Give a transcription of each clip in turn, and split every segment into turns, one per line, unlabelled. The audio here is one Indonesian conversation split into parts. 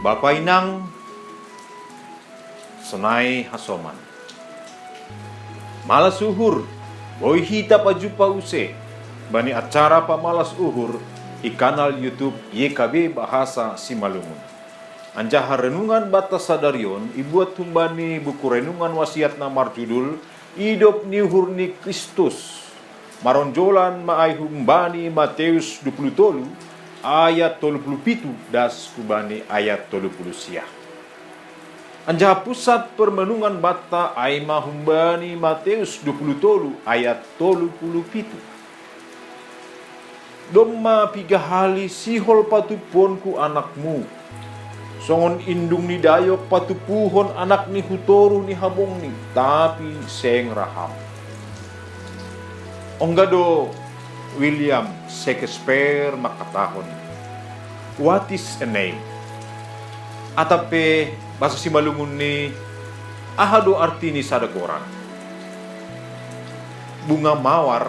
Bapak Inang Senai Hasoman Malas uhur boy hita pajupa use bani acara pamalas uhur di kanal YouTube YKB Bahasa Simalungun. Anjaha renungan batas sadarion ibuat humbani buku renungan wasiat namar judul Hidup ni Hurni Kristus. Maronjolan maay humbani Matius 27 ayat 37 das kubani ayat 30 siah. Anjaha pusat permenungan bata ay mahumbani Matius 27 ayat 37. Domma pigahali sihol patuponku anakmu. Songon indung ni dayok patupuhon anak ni hutoru ni habong ni tapi seng raham. Onggado William Shakespeare makatahon. What is a name? Atape bahasa Simalungun ni ahado arti ni sadagoran. Bunga mawar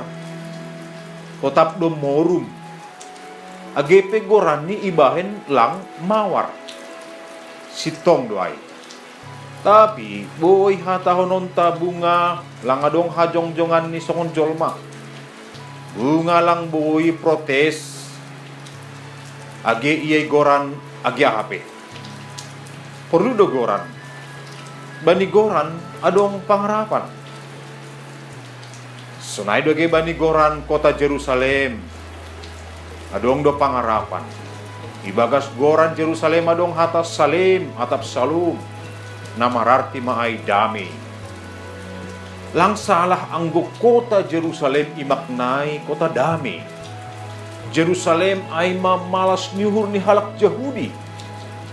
kotap do morum. Agepe goran ni ibahen lang mawar. Sitong doay. Tapi boy hatahon onta bunga langadong hajong-jongan ni songon jolma. Bunga lang boy protes. Age iyay goran age ahape. Perlu do goran. Bani goran adong pangharapan. Sunay do ge bani goran kota Jerusalem. Adong do pangharapan. Ibagas goran Jerusalem adong hatas salim atap salum. Namararti maay dami. Lang salah anggo kota Jerusalem imaknai kota dami. Jerusalem ay mamalas nyuhur ni halak Yahudi.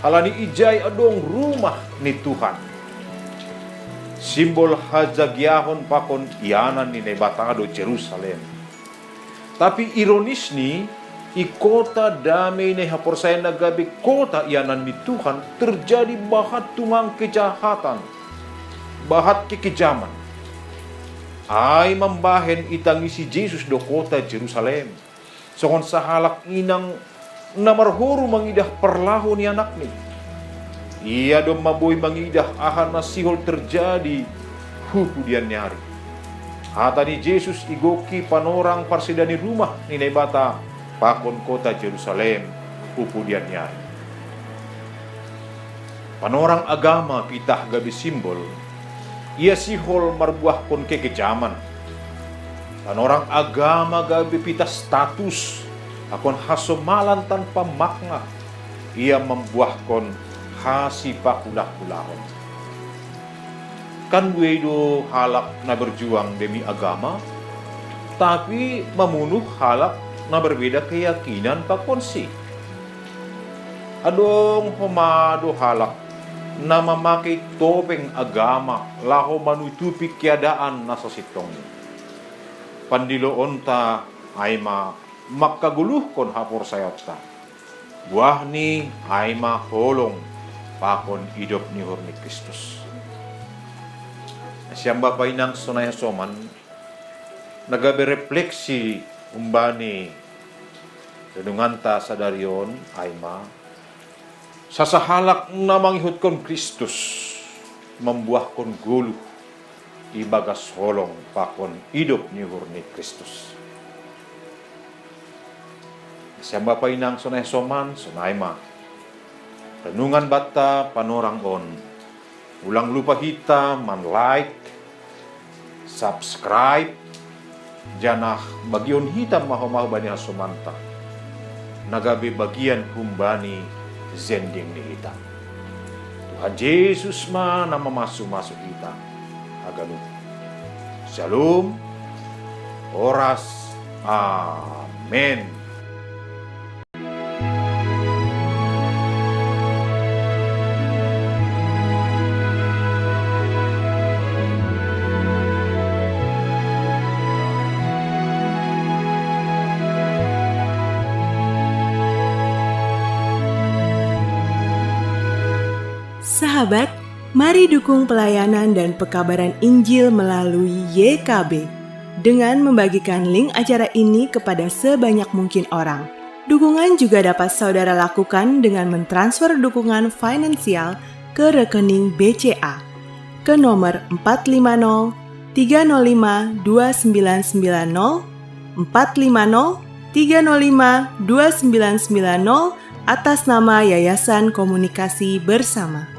Halani ijay adong rumah ni Tuhan. Simbol hajagyahon pakon iyanan ni nebatado Jerusalem. Tapi ironis ni, i kota damai ni haporsay nagabi kota iyanan ni Tuhan terjadi bahat tungang kejahatan. Bahat kekejaman. Ay mambahen itangi si Jesus do kota Jerusalem. Songon sahalak inang namarhuru mangidah perlahu ni anak ni. Ia do maboy mangidah ahan nasihol terjadi hukudian nyari. Hata ni Jesus igoki panorang parsidani rumah ni nebata pakon kota Jerusalem hukudian nyari. Panorang agama pitah gabi simbol. Ia sihol marbuah kon kekejaman. Panorang agama gabi pitah status. Akon hasomalan tanpa makna. Ia membuahkan hasipa kulah-kulahon. Kan wedo halak na berjuang demi agama, tapi memunuh halak na berbeda keyakinan pakonsi. Adong homado halak na memakai topeng agama laho manutupi keadaan nasa sitong. Pandilo onta ay makaguluh kon hapor sayota. Buah ni ay maholong pakon hidup ni Hurni Kristus. Siyang Bapak Inang Senai Hasoman nagabi refleksi umbani renunganta sadarion ay sasahalak na manghihut kon Kristus membuah kon guluh ibagas holong pakon hidup ni Hurni Kristus. Siyang Bapak Inang Senai Hasoman sunay renungan bata panorang on. Ulang lupa hita man-like, subscribe, janah bagion hita maho-maho bani hasomanta. Nagabi bagian humbani zending ni hita. Tuhan Yesus na mamasu-masu hita. Agalu. Shalom. Oras. Amen.
Sahabat, mari dukung pelayanan dan pekabaran Injil melalui YKB dengan membagikan link acara ini kepada sebanyak mungkin orang. Dukungan juga dapat saudara lakukan dengan mentransfer dukungan finansial ke rekening BCA ke nomor 450 305 2990 450 305 2990 atas nama Yayasan Komunikasi Bersama.